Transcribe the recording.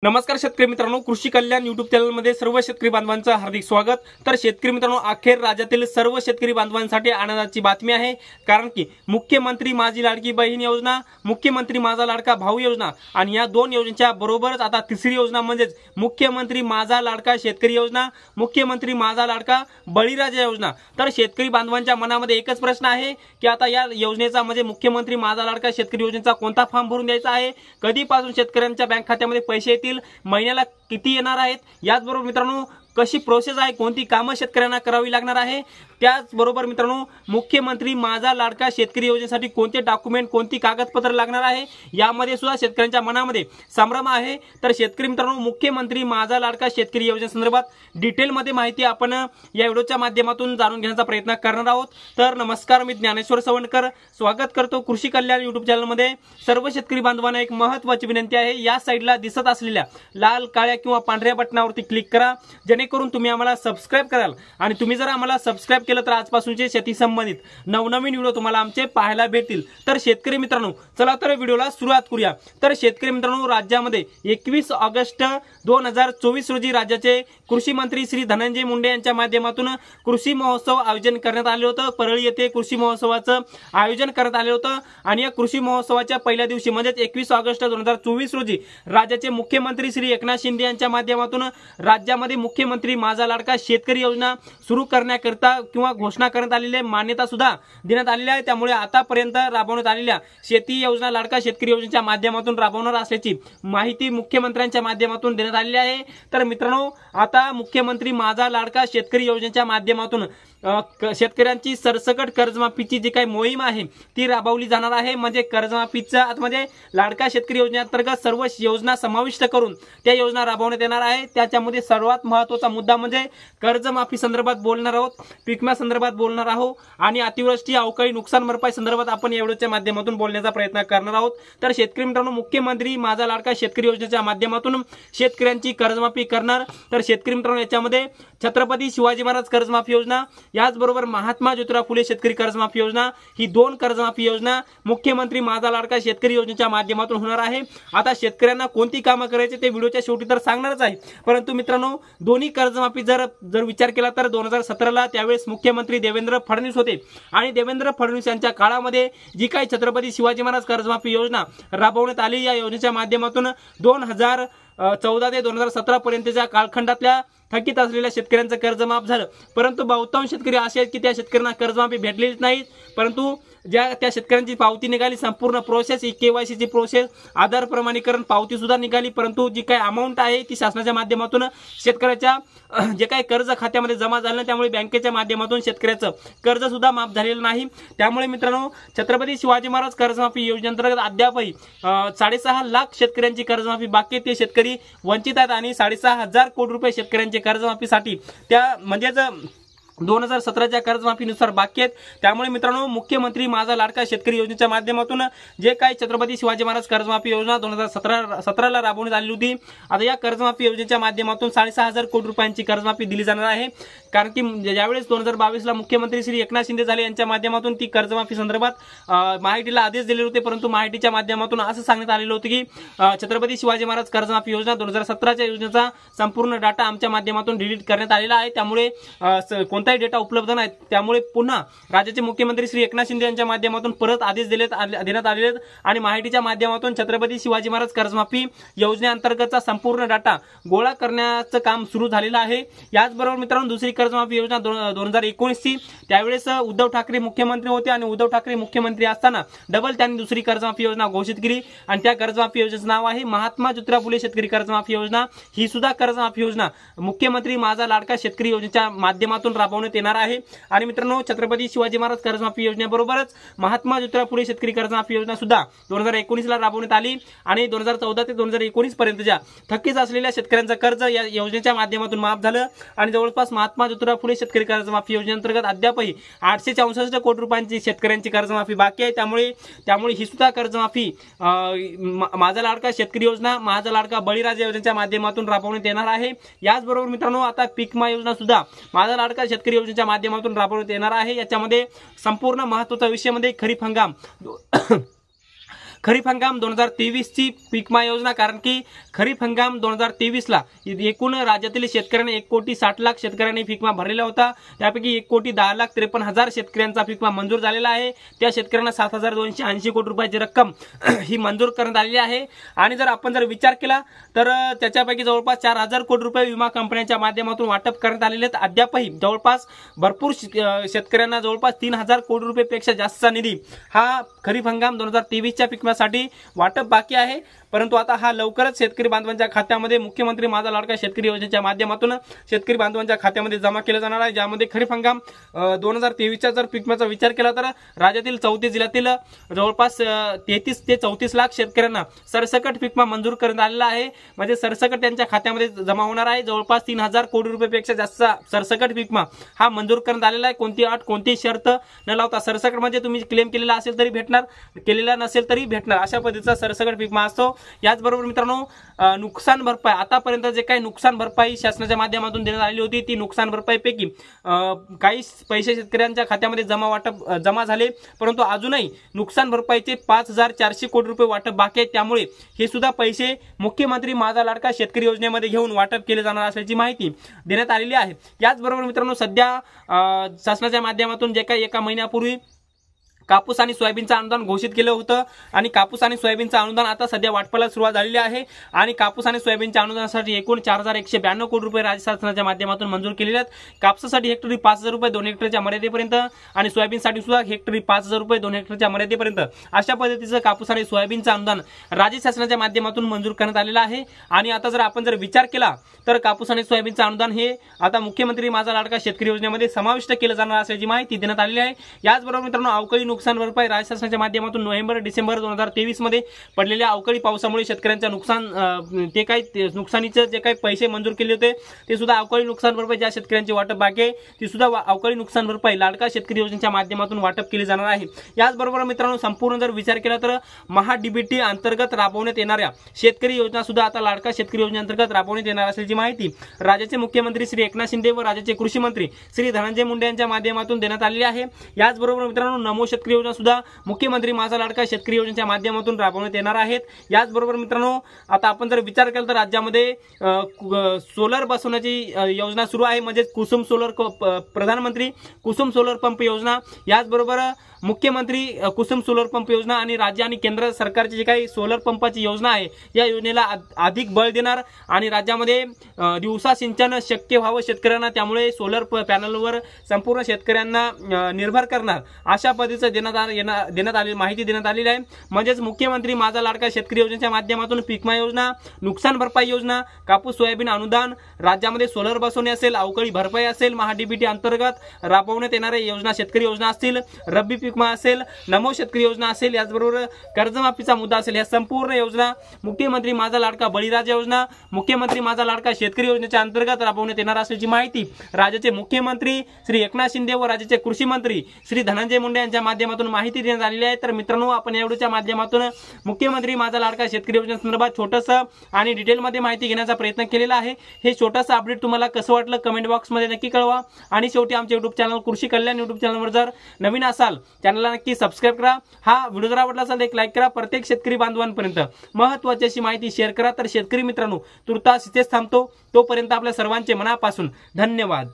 नमस्कार शेतकरी मित्रांनो, कृषी कल्याण युट्यूब चॅनलमध्ये सर्व शेतकरी बांधवांचं हार्दिक स्वागत। तर शेतकरी मित्रांनो, अखेर राज्यातील सर्व शेतकरी बांधवांसाठी आनंदाची बातमी आहे, कारण की मुख्यमंत्री माझी लाडकी बहीण योजना, मुख्यमंत्री माझा लाडका भाऊ योजना आणि या दोन योजनेच्या बरोबरच आता तिसरी योजना म्हणजे मुख्यमंत्री माझा लाडका शेतकरी योजना, मुख्यमंत्री माझा लाडका बळीराजा योजना। तर शेतकरी बांधवांच्या मनामध्ये एकच प्रश्न आहे की आता या योजनेचा म्हणजे मुख्यमंत्री माझा लाडका शेतकरी योजनेचा कोणता फॉर्म भरून द्यायचा आहे, कधीपासून शेतकऱ्यांच्या बँक खात्यामध्ये पैसे येतील, महिन्याला किती येणार आहेत, याचबरोबर मित्रांनो कशी प्रोसेस आहे, कोणती कामं शेतकऱ्यांना करावी लागणार आहे, त्याचबरोबर मित्रांनो मुख्यमंत्री माझा लाडका शेतकरी योजनेसाठी कोणते डॉक्युमेंट, कोणती कागदपत्र लागणार आहे, यामध्ये सुद्धा शेतकऱ्यांच्या मनामध्ये संभ्रम आहे। तर शेतकरी मित्रांनो, मुख्यमंत्री माझा लाडका शेतकरी योजनेसंदर्भात डिटेलमध्ये माहिती आपण या व्हिडिओच्या माध्यमातून जाणून घेण्याचा प्रयत्न करणार आहोत। तर नमस्कार, मी ज्ञानेश्वर सवंडकर स्वागत करतो कृषी कल्याण युट्यूब चॅनलमध्ये। सर्व शेतकरी बांधवांना एक महत्त्वाची विनंती आहे, या साइडला दिसत असलेल्या लाल, काळ्या किंवा पांढऱ्या बटनावरती क्लिक करा, जेणेकरून तुम्ही आम्हाला सबस्क्राइब कराल। आणि तुम्ही जर आम्हाला सबस्क्राइब केलं तर आजपासूनचे शेती संबंधित नवनवीन व्हिडिओ तुम्हाला आमचे पाहायला भेटतील। तर शेतकरी मित्रांनो, चला तर व्हिडिओला सुरुवात करूया। तर शेतकरी मित्रांनो, राज्यामध्ये 21 ऑगस्ट 2024 रोजी राज्याचे कृषी मंत्री श्री धनंजय मुंडे यांच्या माध्यमातून कृषी महोत्सव आयोजन करण्यात आले होतं। परळी येथे कृषी महोत्सवाचं आयोजन करण्यात आले होतं आणि या कृषी महोत्सवाच्या पहिल्या दिवशी म्हणजे 21 ऑगस्ट 2024 रोजी राज्याचे मुख्यमंत्री श्री एकनाथ शिंदे यांच्या माध्यमातून राज्यामध्ये मुख्यमंत्री माझा लाडका शेतकरी योजना सुरू करण्याकरता किंवा घोषणा करण्यात आलेली आहे, मान्यता सुद्धा देण्यात आलेली आहे। त्यामुळे आतापर्यंत राबवण्यात आलेल्या शेती योजना लाडका शेतकरी योजनेच्या माध्यमातून राबवणार असल्याची माहिती मुख्यमंत्र्यांच्या माध्यमातून देण्यात आलेली आहे। तर मित्रांनो, आता मुख्यमंत्री माझा लाडका शेतकरी योजनेच्या माध्यमातून शेतकऱ्यांची सरसकट कर्जमाफीची जी काही मोहीम आहे ती राबवली जाणार आहे। म्हणजे कर्जमाफीचा आतमध्ये लाडका शेतकरी योजनेअंतर्गत सर्व योजना समाविष्ट करून त्या योजना राबवण्यात येणार आहे। त्याच्यामध्ये सर्वात महत्त्वाचा मुद्दा म्हणजे कर्जमाफी संदर्भात बोलणार आहोत, पीक विमा संदर्भात बोलणार आहोत आणि अतिवृष्टी अवकाळी नुकसान भरपाई संदर्भात आपण या व्हिडिओच्या माध्यमातून बोलण्याचा प्रयत्न करणार आहोत। तर शेतकरी मित्रांनो, मुख्यमंत्री माझा लाडका शेतकरी योजनेच्या माध्यमातून शेतकऱ्यांची कर्जमाफी करणार। तर शेतकरी मित्रांनो, याच्यामध्ये छत्रपती शिवाजी महाराज कर्जमाफी योजना, याचबरोबर महात्मा ज्योतिराव फुले शेतकरी कर्जमाफी योजना, ही दोन कर्जमाफी योजना मुख्यमंत्री माझा लाडका शेतकरी योजनेच्या माध्यमातून होणार आहे। आता शेतकऱ्यांना कोणती कामं करायची ते व्हिडिओच्या शेवटी तर सांगणारच आहे, परंतु मित्रांनो दोन्ही कर्जमाफी जर विचार केला तर 2017ला त्यावेळेस मुख्यमंत्री देवेंद्र फडणवीस होते आणि देवेंद्र फडणवीस यांच्या काळामध्ये जी काही छत्रपती शिवाजी महाराज कर्जमाफी योजना राबवण्यात आली, या योजनेच्या माध्यमातून 2014 ते 2017 पर्यंतच्या कालखंडातल्या थकीत असलेल्या शेतकऱ्यांचं कर्ज माफ झालं। परंतु बहुतांश शेतकरी असे आहेत की त्या शेतकऱ्यांना कर्जमाफी भेटलेलीच नाही, परंतु त्या शेतकऱ्यांची पावती निघाली, संपूर्ण प्रोसेस KYC ची प्रोसेस, आधार प्रमाणीकरण पावती सुद्धा निघाली, परंतु जी काही अमाऊंट आहे ती शासनाच्या माध्यमातून शेतकऱ्याच्या जे काही कर्ज खात्यामध्ये जमा झालं नाही, त्यामुळे बँकेच्या माध्यमातून शेतकऱ्याचं कर्ज सुद्धा माफ झालेलं नाही। त्यामुळे मित्रांनो, छत्रपती शिवाजी महाराज कर्जमाफी योजनेअंतर्गत अद्यापही 6.5 लाख शेतकऱ्यांची कर्जमाफी बाकी, ते शेतकरी वंचित आहेत आणि 6,500 कोटी रुपये शेतकऱ्यांचे कर्जमाफीसाठी त्या म्हणजेच 2017च्या कर्जमाफीनुसार बाकी आहेत। त्यामुळे मित्रांनो, मुख्यमंत्री माझा लाडका शेतकरी योजनेच्या माध्यमातून जे काही छत्रपती शिवाजी महाराज कर्जमाफी योजना 2017ला राबवण्यात आली होती, आता या कर्जमाफी योजनेच्या माध्यमातून 6,500 कोटी रुपयांची कर्जमाफी दिली जाणार आहे। कारण की ज्यावेळेस 2022ला मुख्यमंत्री श्री एकनाथ शिंदे झाले, यांच्या माध्यमातून ती कर्जमाफी संदर्भात माहितीला आदेश दिले होते, परंतु माहितीच्या माध्यमातून असं सांगण्यात आलेलं होतं की छत्रपती शिवाजी महाराज कर्जमाफी योजना 2017च्या योजनेचा संपूर्ण डाटा आमच्या माध्यमातून डिलीट करण्यात आलेला आहे, त्यामुळे कोणताही डेटा उपलब्ध नाही। त्यामुळे पुन्हा राज्याचे मुख्यमंत्री श्री एकनाथ शिंदे यांच्या माध्यमातून परत आदेश देण्यात आलेले आणि माहितीच्या माध्यमातून छत्रपती शिवाजी महाराज कर्जमाफी योजनेअंतर्गतचा संपूर्ण डाटा गोळा करण्याचं काम सुरू झालेलं आहे। याचबरोबर मित्रांनो, दुसरी कर्जमाफी योजना 2019 ची, त्यावेळेस उद्धव ठाकरे मुख्यमंत्री होते आणि उद्धव ठाकरे मुख्यमंत्री असताना डबल त्यांनी दुसरी कर्जमाफी योजना घोषित केली आणि त्या कर्जमाफी योजनेचं नाव आहे महात्मा ज्योतिराव फुले शेतकरी कर्जमाफी योजना। ही सुद्धा कर्जमाफी योजना मुख्यमंत्री माझा लाडका शेतकरी योजनेच्या माध्यमातून राबवण्यात येणार आहे। आणि मित्रांनो, छत्रपती शिवाजी महाराज कर्जमाफी योजनेबरोबरच महात्मा ज्योतिराव फुले शेतकरी कर्जमाफी योजना सुद्धा 2019ला राबवण्यात आली आणि 2014 ते 2019 पर्यंतच्या थकीत असलेल्या शेतकऱ्यांचं कर्ज या योजनेच्या माध्यमातून माफ झालं आणि जवळपास महात्मा ज्योतिराव फुले शेतकरी कर्जमाफी योजनेअंतर्गत अद्यापही 864 कोटी रुपयांची शेतकऱ्यांची कर्जमाफी बाकी आहे। त्यामुळे ही सुद्धा कर्जमाफी माझा लाडका शेतकरी योजना, माझा लाडका बळीराजा योजनेच्या माध्यमातून राबवण्यात येणार आहे। याचबरोबर मित्रांनो, आता पीक विमा योजना सुद्धा माझा लाडका शेतकरी योजनेच्या माध्यमातून राबवण्यात येणार आहे। याच्यामध्ये संपूर्ण महत्त्वाचा विषय म्हणजे खरीप हंगाम खरीप हंगाम 2023 ची पीक विमा योजना, कारण की खरीप हंगाम 2023 ला एकूण राज्यातील शेतकऱ्यांनी 1,60,00,000 शेतकऱ्यांनी पीक विमा भरलेला होता। त्यापैकी 1,10,53,000 शेतकऱ्यांचा पीक विमा मंजूर झालेला आहे। त्या शेतकऱ्यांना 7,280 कोटी रुपयाची रक्कम ही मंजूर करण्यात आलेली आहे। आणि जर आपण विचार केला तर त्याच्यापैकी जवळपास 4,000 कोटी रुपये विमा कंपन्यांच्या माध्यमातून वाटप करण्यात आलेले आहेत। अद्यापही जवळपास भरपूर शेतकऱ्यांना जवळपास 3,000 कोटी रुपयापेक्षा जास्तचा निधी हा खरीप हंगाम 2023 च्या पीक विम्यासाठी वाटप बाकी आहे। परंतु आता हा लवकरच शेतकरी बांधवांच्या खात्यामध्ये मुख्यमंत्री माझा लाडका शेतकरी योजनेच्या माध्यमातून शेतकरी बांधवांच्या खात्यामध्ये जमा केला जाणार आहे। ज्यामध्ये खरीप हंगाम 2023 च्या जर पीक विम्याचा विचार केला तर राज्यातील 34 जिल्ह्यातील जवळपास 33 ते 34 लाख शेतकऱ्यांना सरसकट पीक विमा मंजूर करण्यात आलेला आहे। म्हणजे सरसकट त्यांच्या खात्यामध्ये जमा होणार आहे। जवळपास 3,000 कोटी रुपयापेक्षा जास्तचा सरसकट पीक विमा हा मंजूर करण्यात आलेला आहे। कोणती अट कोणती शर्त न लावता सरसकट म्हणजे तुम्ही क्लेम केलेला असेल तरी भेटणार, केलेला नसेल तरी भेटणार, अशा पद्धतीचा सरसकट पीक विमा असतो। याचबरोबर मित्रांनो नुकसान भरपाई, आतापर्यंत जे काही नुकसान भरपाई शासनाच्या माध्यमातून देण्यात आलेली होती ती नुकसान भरपाईपैकी काही पैसे शेतकऱ्यांच्या खात्यामध्ये जमा झाले, परंतु अजूनही नुकसान भरपाईचे 5,400 कोटी रुपये वाटप बाकी आहे। त्यामुळे हे सुद्धा पैसे मुख्यमंत्री माझा लाडका शेतकरी योजनेमध्ये घेऊन वाटप केले जाणार असल्याची माहिती देण्यात आलेली आहे। याचबरोबर मित्रांनो सध्या शासनाच्या माध्यमातून जे काही एका महिन्यापूर्वी कापूस आणि सोयाबीनचं अनुदान घोषित केलं होतं आणि कापूस आणि सोयाबीनचं अनुदान आता सध्या वाटपाला सुरुवात झालेली आहे। आणि कापूस आणि सोयाबीनच्या अनुदानासाठी एकूण 4,192 कोटी रुपये राज्य शासनाच्या माध्यमातून मंजूर केलेले आहेत। कापसासाठी हेक्टरी 5,000 रुपये 2 हेक्टरच्या मर्यादेपर्यंत आणि सोयाबीनसाठी सुद्धा हेक्टरी 5,000 रुपये 2 हेक्टरच्या मर्यादेपर्यंत अशा पद्धतीचं कापूस आणि सोयाबीनचं अनुदान राज्य शासनाच्या माध्यमातून मंजूर करण्यात आलेलं आहे। आणि आता जर आपण विचार केला तर कापूस आणि सोयाबीनचं अनुदान हे आता मुख्यमंत्री माझा लाडका शेतकरी योजनेमध्ये समाविष्ट केलं जाणार असल्याची माहिती देण्यात आलेली आहे। याचबरोबर मित्रांनो अवकाळी नुकसान भरपाई राज्य शासनाच्या माध्यमातून नोव्हेंबर डिसेंबर 2023 मध्ये पडलेल्या अवकाळी पावसामुळे शेतकऱ्यांच्या नुकसानीचे जे काही पैसे मंजूर केले होते ते सुद्धा अवकाळी नुकसान भरपाई ज्या शेतकऱ्यांची वाटप बाकी आहे ती सुद्धा अवकाळी नुकसान भरपाई लाडका शेतकरी योजनेच्या माध्यमातून वाटप केली जाणार आहे। याचबरोबर मित्रांनो संपूर्ण जर विचार केला तर महाडीबीटी अंतर्गत राबवण्यात येणाऱ्या शेतकरी योजना सुद्धा आता लाडका शेतकरी योजनेअंतर्गत राबवण्यात येणार असल्याची माहिती राज्याचे मुख्यमंत्री श्री एकनाथ शिंदे व राज्याचे कृषी मंत्री श्री धनंजय मुंडे यांच्या माध्यमातून देण्यात आलेली आहे। याचबरोबर मित्रांनो नमो शेतकरी योजना सुद्धा मुख्यमंत्री माझा लाडका शेतकरी योजनेच्या माध्यमातून राबवण्यात येणार आहेत। याचबरोबर मित्रांनो आता आपण जर विचार केला तर राज्यामध्ये सोलर बसवण्याची योजना सुरू आहे, म्हणजे कुसुम सोलर प्रधानमंत्री कुसुम सोलर पंप योजना, याचबरोबर मुख्यमंत्री कुसुम सोलर पंप योजना आणि राज्य आणि केंद्र सरकारची जी काही सोलर पंपाची योजना आहे या योजनेला अधिक बळ देणार आणि राज्यामध्ये दिवसा सिंचन शक्य व्हावं शेतकऱ्यांना, त्यामुळे सोलर पॅनलवर संपूर्ण शेतकऱ्यांना निर्भर करणार अशा पद्धतीचं देण्यात आलेली माहिती देण्यात आलेली आहे। म्हणजेच मुख्यमंत्री माझा लाडका शेतकरी योजनेच्या माध्यमातून पीक विमा योजना, नुकसान भरपाई योजना, कापूस सोयाबीन अनुदान, राज्यामध्ये सोलर बसवणे असेल, अवकाळी भरपाई असेल, महाडीबीटी अंतर्गत राबवण्यात येणाऱ्या योजना शेतकरी योजना असतील, रब्बी पीक विमा असेल, नमो शेतकरी योजना असेल, याचबरोबर कर्जमाफीचा मुद्दा असेल, या संपूर्ण योजना मुख्यमंत्री माझा लाडका बळीराजा योजना, मुख्यमंत्री माझा लाडका शेतकरी योजनेच्या अंतर्गत राबवण्यात येणार असल्याची माहिती राज्याचे मुख्यमंत्री श्री एकनाथ शिंदे व राज्याचे कृषी मंत्री श्री धनंजय मुंडे यांच्या माध्यमातून माहिती देण्यात आलेली आहे। तर मित्रांनो आपण या व्हिडिओच्या माध्यमातून मुख्यमंत्री माझा लाडका शेतकरी योजनेसंदर्भात छोटंसं आणि डिटेलमध्ये माहिती घेण्याचा प्रयत्न केलेला आहे। हे छोटंसं अपडेट तुम्हाला कसं वाटलं कमेंट बॉक्समध्ये नक्की कळवा आणि शेवटी आमच्या YouTube चॅनल कृषी कल्याण YouTube चॅनलवर जर नवीन असाल चॅनलला नक्की सबस्क्राइब करा। हा व्हिडिओ जर आवडला असेल एक लाईक करा। प्रत्येक शेतकरी बांधवांपर्यंत महत्त्वाची अशी माहिती शेअर करा। तर शेतकरी मित्रांनो तुर्तास इथेच थांबतो, तोपर्यंत आपल्या सर्वांचे मनापासून धन्यवाद।